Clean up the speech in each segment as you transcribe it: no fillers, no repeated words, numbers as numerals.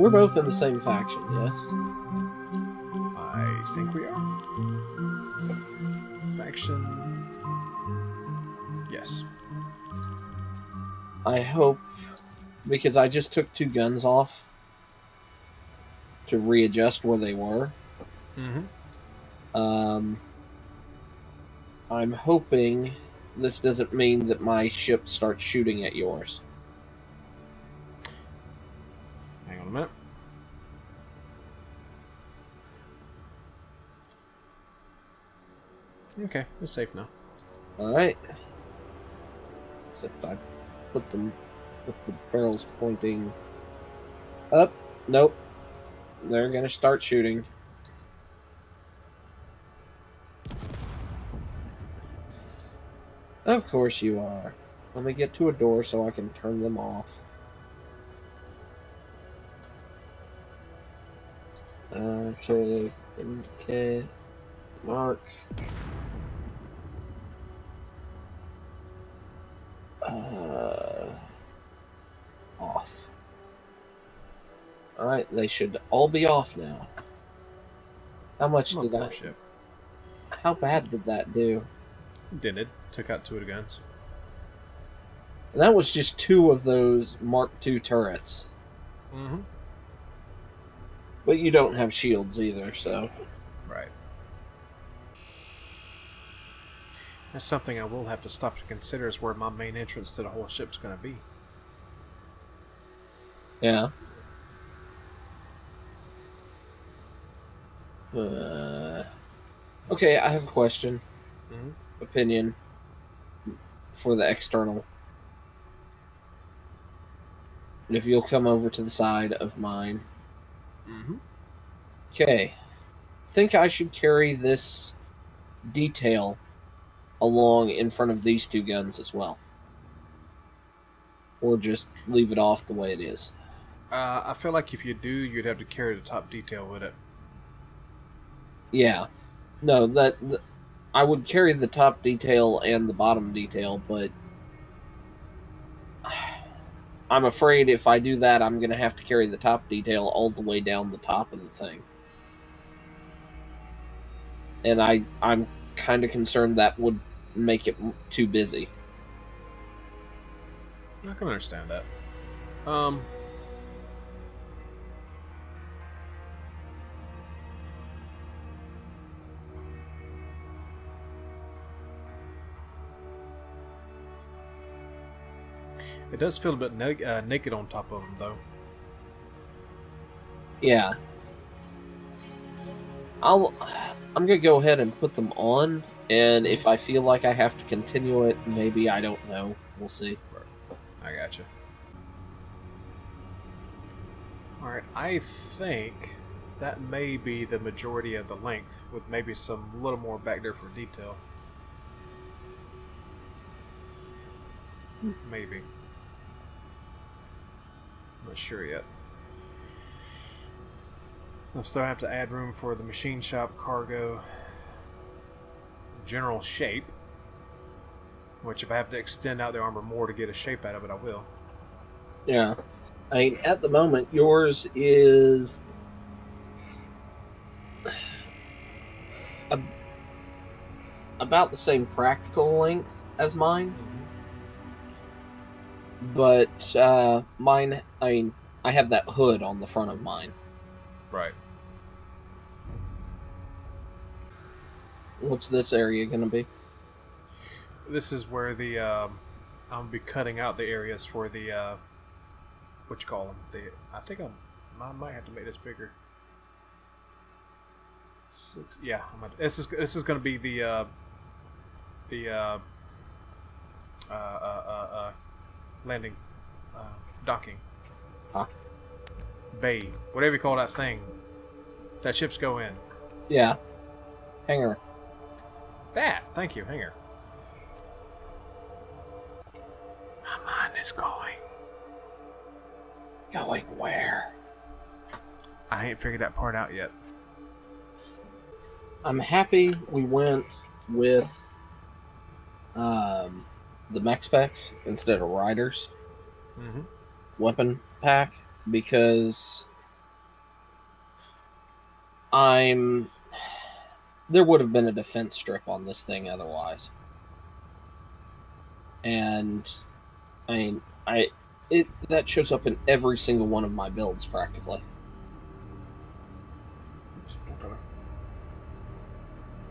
We're both in the same faction, yes? I think we are. Faction. Yes. I hope, because I just took 2 guns off to readjust where they were. Mm-hmm. I'm hoping this doesn't mean that my ship starts shooting at yours. Hang on a minute. Okay, it's safe now. Alright. Except I put them with the barrels pointing up. Nope. They're gonna start shooting. Of course you are. Let me get to a door so I can turn them off. Okay. Indicate. Mark. Off. Alright, they should all be off now. How much did that... Ship. How bad did that do? Did it? Took out 2 of the guns. And that was just 2 of those Mark II turrets. Mm-hmm. But you don't have shields either, so... Right. That's something I will have to stop to consider is where my main entrance to the whole ship's going to be. Yeah. Okay, I have a question. Mm-hmm. Opinion. For the external. If you'll come over to the side of mine. Mm-hmm. Okay. Think I should carry this detail along in front of these 2 guns as well. Or just leave it off the way it is. I feel like if you do, you'd have to carry the top detail with it. Yeah. No, I would carry the top detail and the bottom detail, but I'm afraid if I do that, I'm going to have to carry the top detail all the way down the top of the thing. And I'm kind of concerned that would make it too busy. I can understand that. It does feel a bit naked on top of them, though. Yeah. I'm gonna go ahead and put them on, and if I feel like I have to continue it, maybe, I don't know. We'll see. I gotcha. Alright, I think that may be the majority of the length, with maybe some little more back there for detail. Maybe. Not sure yet. I still have to add room for the machine shop, cargo, general shape. Which, if I have to extend out the armor more to get a shape out of it, I will. Yeah. I mean, at the moment, yours is about the same practical length as mine. But mine, I mean, I have that hood on the front of mine. Right. What's this area going to be? This is where the I'm gonna be cutting out the areas for the what you call them. I think I might have to make this bigger. 6. Yeah, this is gonna be the landing docking bay, whatever you call that thing that ships go in. Yeah, hangar. Thank you, hangar. My mind is going. Going where? I ain't figured that part out yet. I'm happy we went with the mech specs instead of riders. Mm-hmm. Weapon pack, because I'm. There would have been a defense strip on this thing otherwise, and I mean, it that shows up in every single one of my builds practically. Oops, don't color.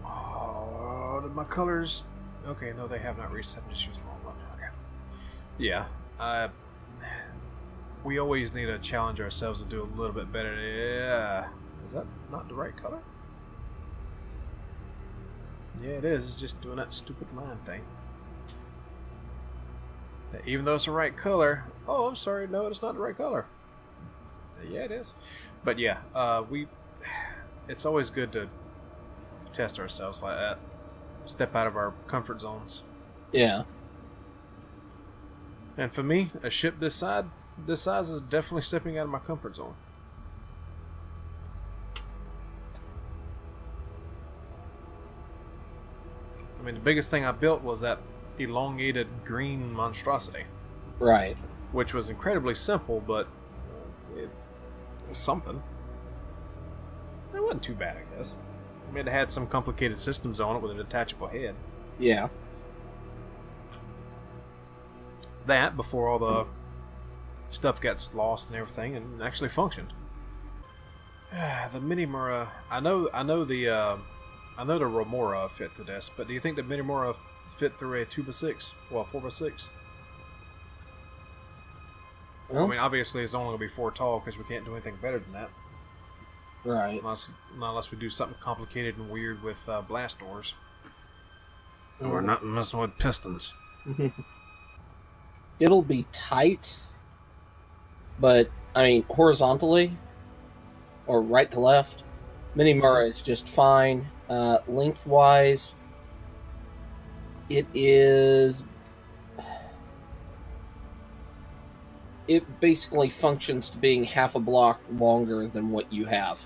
Oh, did my colors? Okay, no, they have not reset. I'm just using the wrong one. Okay. Yeah. We always need to challenge ourselves to do a little bit better. Yeah. Is that not the right color? Yeah, it is. It's just doing that stupid line thing. Even though it's the right color. Oh, I'm sorry. No, it's not the right color. Yeah, it is. But yeah, it's always good to test ourselves like that. Step out of our comfort zones. Yeah. And for me, a ship this size is definitely stepping out of my comfort zone. I mean, the biggest thing I built was that elongated green monstrosity. Right. Which was incredibly simple, but it was something. It wasn't too bad, I guess. I mean, it had some complicated systems on it with a detachable head. Yeah. That, before all the stuff gets lost and everything, and actually functioned. The Minimura, I know the Remora fit to this, but do you think the Minimura fit through a 2x6? Well, 4x6? Well, I mean, obviously it's only going to be 4 tall because we can't do anything better than that. Right. Unless we do something complicated and weird with blast doors. And we're not messing with pistons. It'll be tight, but I mean horizontally or right to left, Minimura is just fine. Lengthwise, it basically functions to being half a block longer than what you have.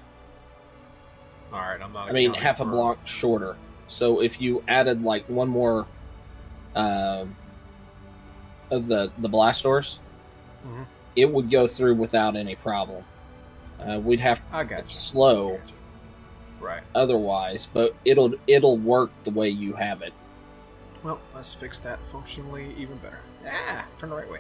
All right, I'm not. I mean, half a block shorter. So if you added like one more of the blast doors, it would go through without any problem. We'd have to slow, right? Otherwise, but it'll work the way you have it. Well, let's fix that functionally even better. Ah, turn the right way.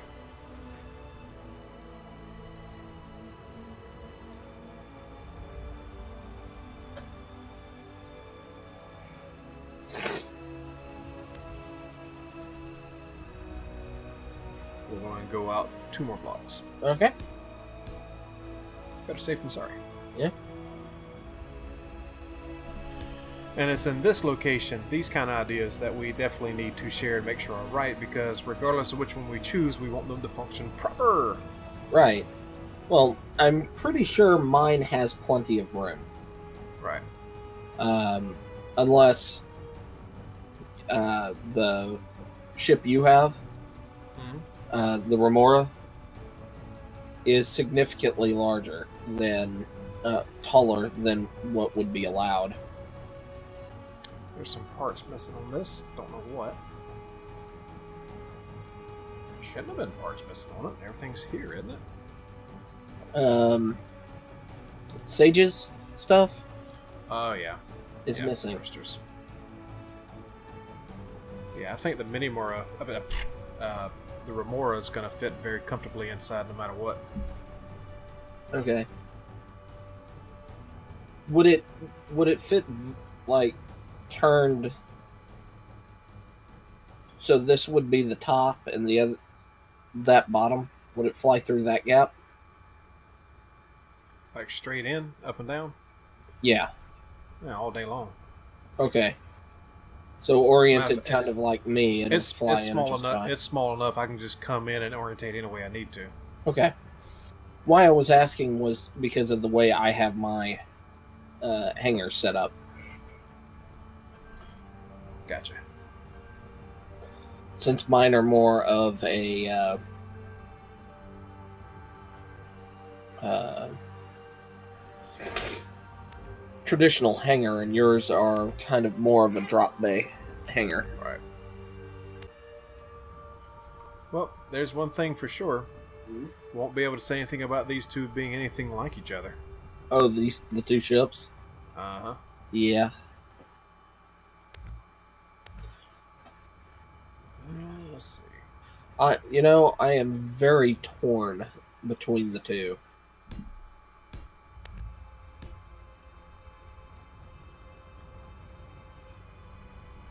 We're going to go out 2 more blocks. Okay. Better safe than sorry. Yeah. And it's in this location, these kind of ideas, that we definitely need to share and make sure are right, because regardless of which one we choose, we want them to function proper. Right. Well, I'm pretty sure mine has plenty of room. Right. Unless the ship you have, the Remora, is significantly larger than, taller than what would be allowed. There's some parts missing on this. Don't know what. Shouldn't have been parts missing on it. Everything's here, isn't it? Sage's stuff. Oh yeah, is missing. Thrusters. Yeah, I think the Minimura, the Remora is going to fit very comfortably inside no matter what. Okay. Would it fit like turned? So this would be the top, and the other, that bottom, would it fly through that gap? Like straight in, up and down? Yeah. Yeah, all day long. Okay. So oriented kind of like me, and it's fly small enough. Fine. It's small enough. I can just come in and orientate any way I need to. Okay. Why I was asking was because of the way I have my hangar set up. Gotcha. Since mine are more of a traditional hangar, and yours are kind of more of a drop bay hangar. Right. Well, there's one thing for sure. Won't be able to say anything about these two being anything like each other. Oh, the 2 ships? Uh-huh. Yeah. Let's see. I am very torn between the two.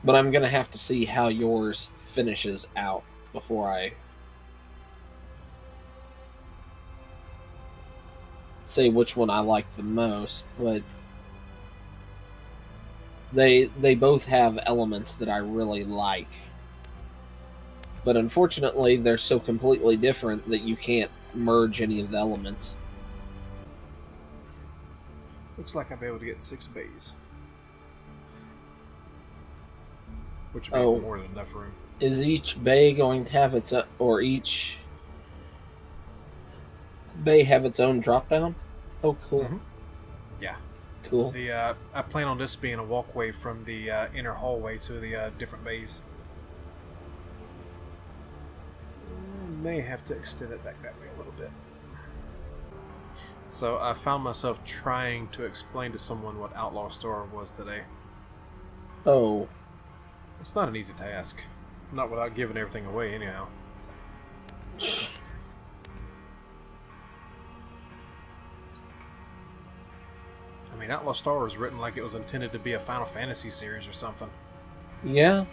But I'm gonna have to see how yours finishes out before I say which one I like the most. But they both have elements that I really like. But unfortunately, they're so completely different that you can't merge any of the elements. Looks like I'll be able to get 6 bays. Which would be more than enough room. Is each bay going to have its or each bay have its own drop down? Oh, cool. Mm-hmm. Yeah. Cool. I plan on this being a walkway from the inner hallway to the different bays. I may have to extend it back that way a little bit. So I found myself trying to explain to someone what Outlaw Store was today. Oh. It's not an easy task. Not without giving everything away, anyhow. I mean, Outlaw Star was written like it was intended to be a Final Fantasy series or something. Yeah.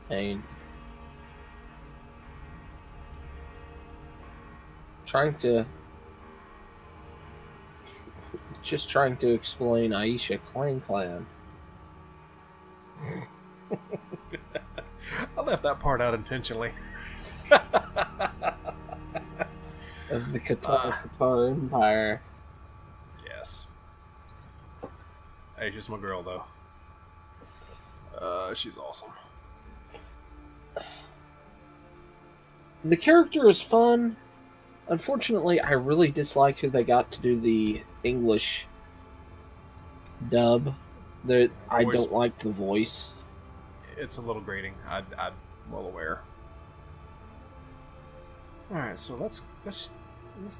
I trying to explain Aisha Clan. I left that part out intentionally. Of the Qatar Empire. Yes. Aisha's my girl, though. She's awesome. The character is fun. Unfortunately, I really dislike who they got to do the English dub. I don't like the voice. It's a little grating. I'm well aware. All right, so let's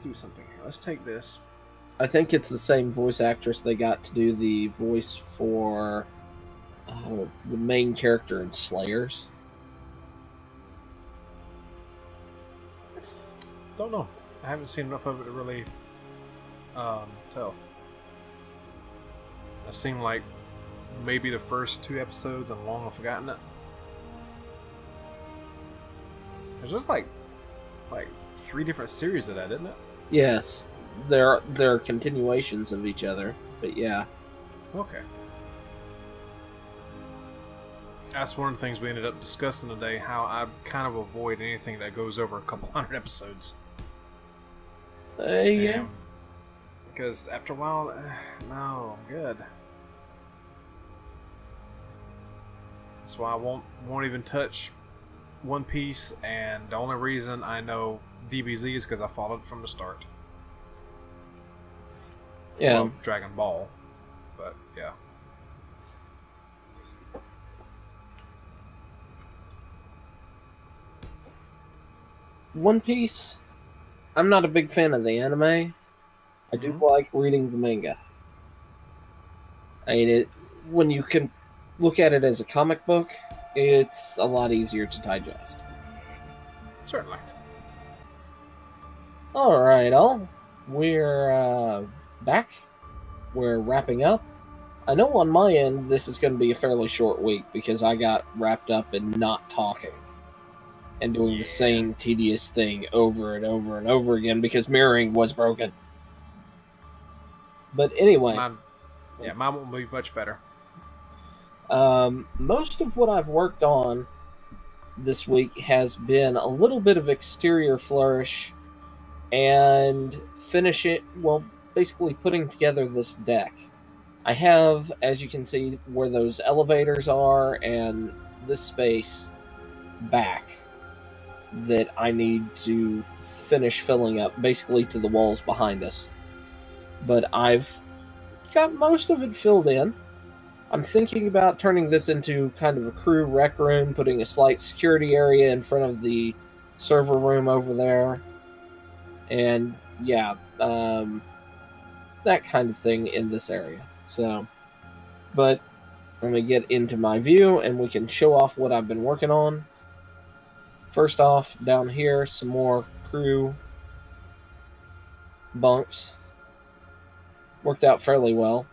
do something here. Let's take this. I think it's the same voice actress they got to do the voice for the main character in Slayers. Don't know. I haven't seen enough of it to really tell. I've seen like maybe the first 2 episodes and long forgotten it. There's just like 3 different series of that, isn't it? Yes, they're continuations of each other, but yeah. Okay. That's one of the things we ended up discussing today, how I kind of avoid anything that goes over a couple hundred episodes. Yeah. Because after a while, no, I'm good. That's why I won't even touch One Piece, and the only reason I know DBZ is because I followed from the start. Yeah. Well, Dragon Ball, but yeah. One Piece, I'm not a big fan of the anime. I do like reading the manga. I mean, when you can look at it as a comic book, it's a lot easier to digest. Certainly. Alright, we're back. We're wrapping up. I know on my end this is going to be a fairly short week because I got wrapped up in not talking and doing the same tedious thing over and over and over again because mirroring was broken. But anyway. Mine won't be much better. Most of what I've worked on this week has been a little bit of exterior flourish and basically putting together this deck. I have, as you can see, where those elevators are and this space back that I need to finish filling up, basically to the walls behind us. But I've got most of it filled in. I'm thinking about turning this into kind of a crew rec room, putting a slight security area in front of the server room over there. And yeah, that kind of thing in this area. So, but let me get into my view and we can show off what I've been working on. First off, down here, some more crew bunks. Worked out fairly well.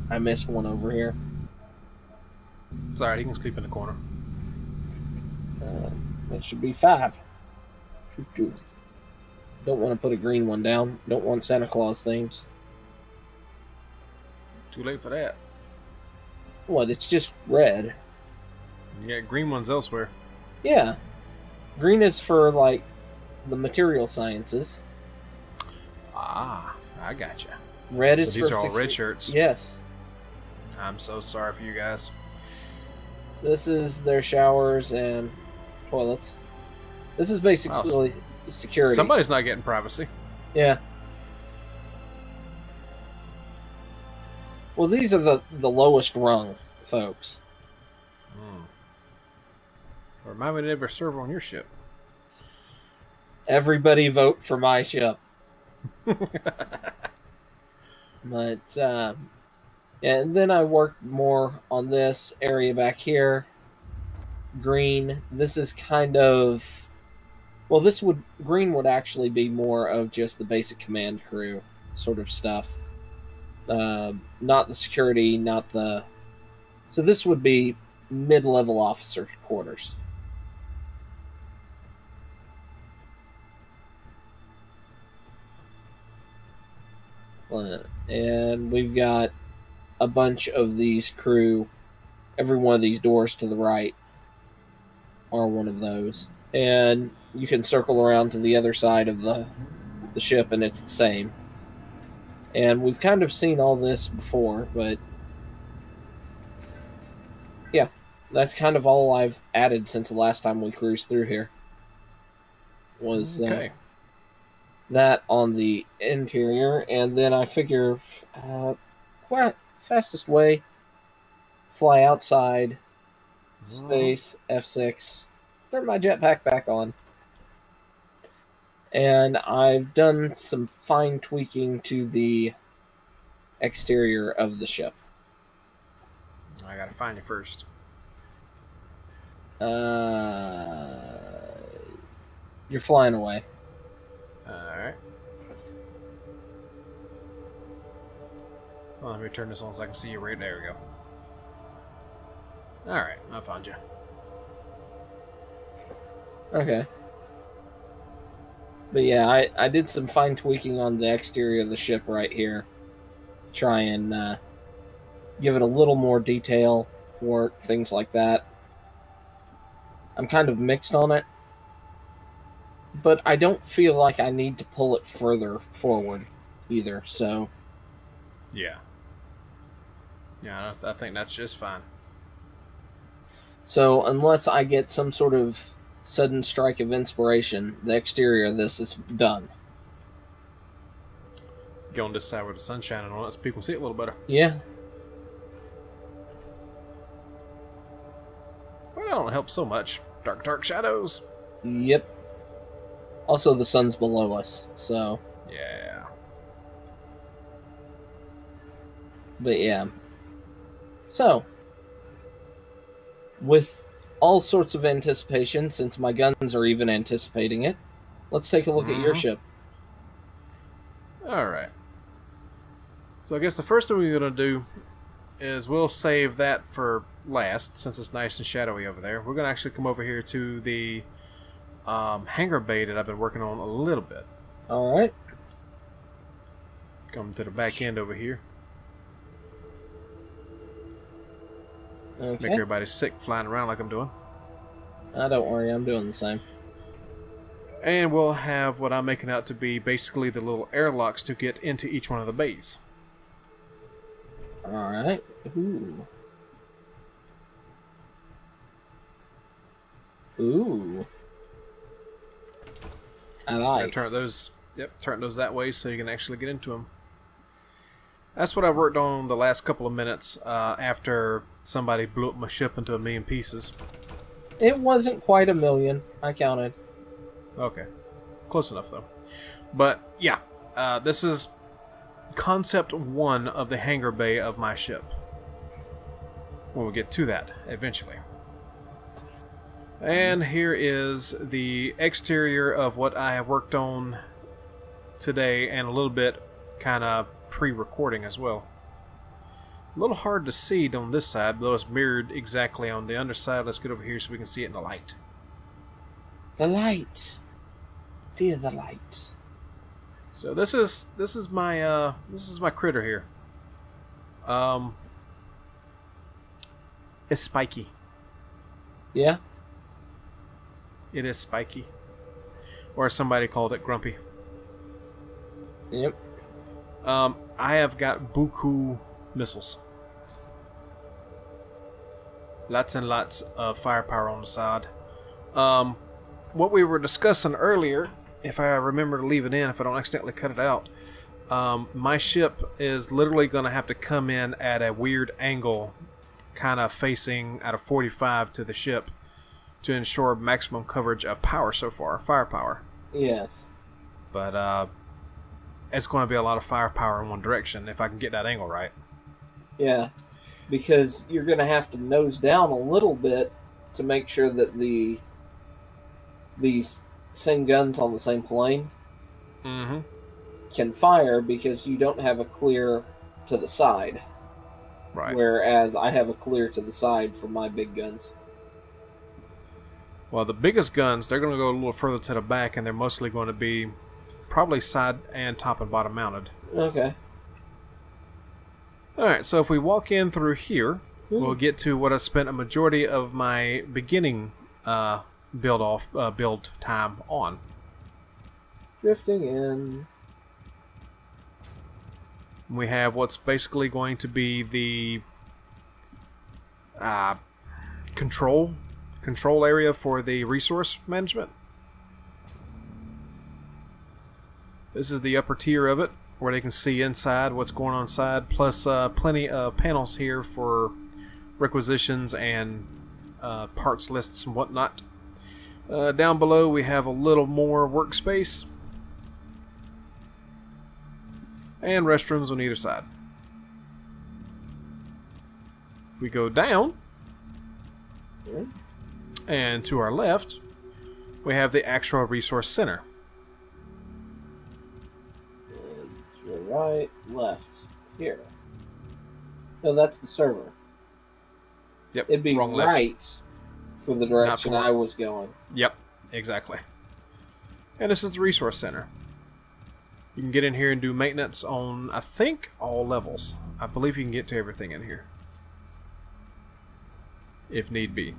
I missed one over here. It's alright, he can sleep in the corner. That should be 5. Don't want to put a green one down. Don't want Santa Claus themes. Too late for that. What? It's just red. You got green ones elsewhere. Yeah. Green is for, like, the material sciences. Ah, I gotcha. Red So is these for... are all red shirts. Yes. I'm so sorry for you guys. This is their showers and toilets. This is basically security. Somebody's not getting privacy. Yeah. Well, these are the lowest rung folks. Remind me to never serve on your ship. Everybody vote for my ship. But, yeah, and then I worked more on this area back here. Green. This is kind of... Well, green would actually be more of just the basic command crew sort of stuff. Not the security, not the... So this would be mid-level officer quarters. And we've got a bunch of these crew. Every one of these doors to the right are one of those. And you can circle around to the other side of the ship and it's the same. And we've kind of seen all this before, but yeah, that's kind of all I've added since the last time we cruised through here. Was that on the interior, and then I figure fastest way, fly outside, space, F6, turn my jetpack back on. And I've done some fine tweaking to the exterior of the ship. I gotta find you first. You're flying away. Alright. Well, let me turn this on so I can see you right there. We go. Alright, I found you. Okay. But yeah, I did some fine tweaking on the exterior of the ship right here. Try and give it a little more detail, work, things like that. I'm kind of mixed on it. But I don't feel like I need to pull it further forward either, so... Yeah. Yeah, I think that's just fine. So, unless I get some sort of sudden strike of inspiration, the exterior of this is done. Go on this side where the sun's shining on it so people see it a little better. Yeah. Well, that don't help so much. Dark shadows. Yep. Also, the sun's below us, so... Yeah. But yeah. So, with all sorts of anticipation, since my guns are even anticipating it, let's take a look at your ship. Alright. So I guess the first thing we're going to do is we'll save that for last, since it's nice and shadowy over there. We're going to actually come over here to the hangar bay that I've been working on a little bit. Alright. Come to the back end over here. Okay. Make everybody sick flying around like I'm doing. Don't worry, I'm doing the same. And we'll have what I'm making out to be basically the little airlocks to get into each one of the bays. Alright. Ooh. Ooh. I like. Turn those that way so you can actually get into them. That's what I worked on the last couple of minutes after somebody blew up my ship into 1,000,000 pieces. It wasn't quite 1,000,000. I counted. Okay. Close enough, though. But, yeah. This is concept 1 of the hangar bay of my ship. We'll get to that eventually. And here is the exterior of what I have worked on today, and a little bit kind of pre-recording as well. A little hard to see on this side, though it's mirrored exactly on the underside. Let's get over here so we can see it in the light. The light. Feel the light. So this is my critter here. It's spiky. Yeah. It is spiky, or as somebody called it, grumpy. Yep. I have got buku missiles. Lots and lots of firepower on the side. What we were discussing earlier, if I remember to leave it in, if I don't accidentally cut it out, my ship is literally going to have to come in at a weird angle, kind of facing at a 45 to the ship, to ensure maximum coverage of power so far, firepower. Yes. But it's going to be a lot of firepower in one direction if I can get that angle right. Yeah, because you're going to have to nose down a little bit to make sure that these same guns on the same plane can fire, because you don't have a clear to the side. Right. Whereas I have a clear to the side for my big guns. Well, the biggest guns, they're going to go a little further to the back, and they're mostly going to be probably side and top and bottom mounted. Okay. Alright, so if we walk in through here, we'll get to what I spent a majority of my beginning build time on. Drifting in. We have what's basically going to be the control area for the resource management. This is the upper tier of it, where they can see inside what's going on inside, plus plenty of panels here for requisitions and parts lists and whatnot. Down below we have a little more workspace and restrooms on either side. If we go down and to our left, we have the actual resource center. And to your right, left, here. No, that's the server. Yep. It'd be wrong right left. for the direction Not I was going. Yep, exactly. And this is the resource center. You can get in here and do maintenance on, I think, all levels. I believe you can get to everything in here, if need be.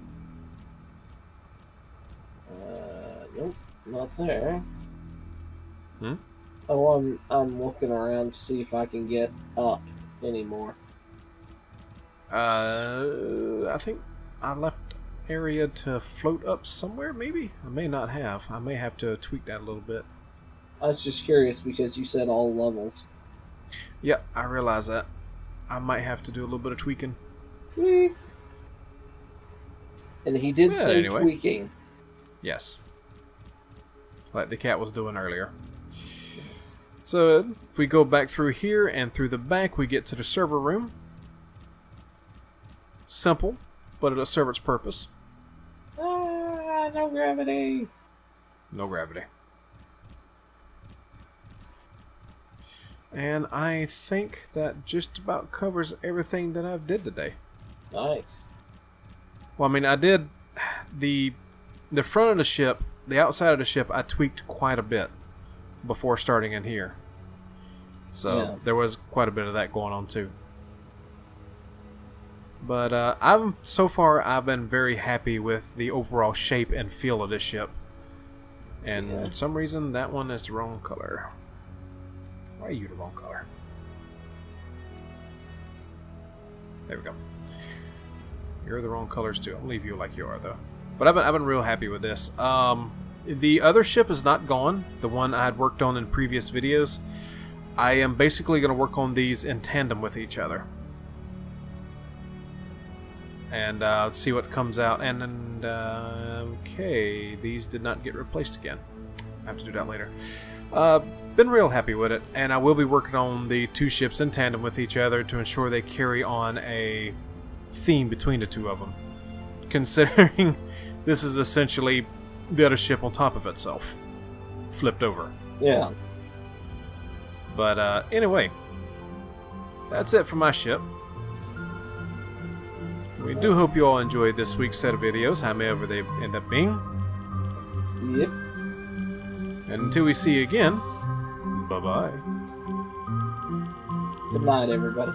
Nope, not there. Hmm? Oh, I'm looking around to see if I can get up anymore. I think I left area to float up somewhere, maybe? I may not have. I may have to tweak that a little bit. I was just curious because you said all levels. Yep, I realize that. I might have to do a little bit of tweaking. Tweak. And he did say anyway. tweaking. Yes. Like the cat was doing earlier. Yes. So, if we go back through here and through the back, we get to the server room. Simple, but it'll serve its purpose. No gravity. No gravity. And I think that just about covers everything that I've did today. Nice. Well, I mean, I did the front of the ship, the outside of the ship, I tweaked quite a bit before starting in here. So there was quite a bit of that going on too. But I've been very happy with the overall shape and feel of this ship. And for some reason, that one is the wrong color. Why are you the wrong color? There we go. You're the wrong colors too. I'll leave you like you are though. But I've been real happy with this. The other ship is not gone. The one I had worked on in previous videos. I am basically going to work on these in tandem with each other. And see what comes out. And okay, these did not get replaced again. I have to do that later. been real happy with it, and I will be working on the two ships in tandem with each other to ensure they carry on a theme between the two of them. Considering this is essentially the other ship on top of itself, flipped over. Yeah. But anyway, that's it for my ship. We do hope you all enjoyed this week's set of videos, however they end up being. Yep. And until we see you again, bye-bye. Good night, everybody.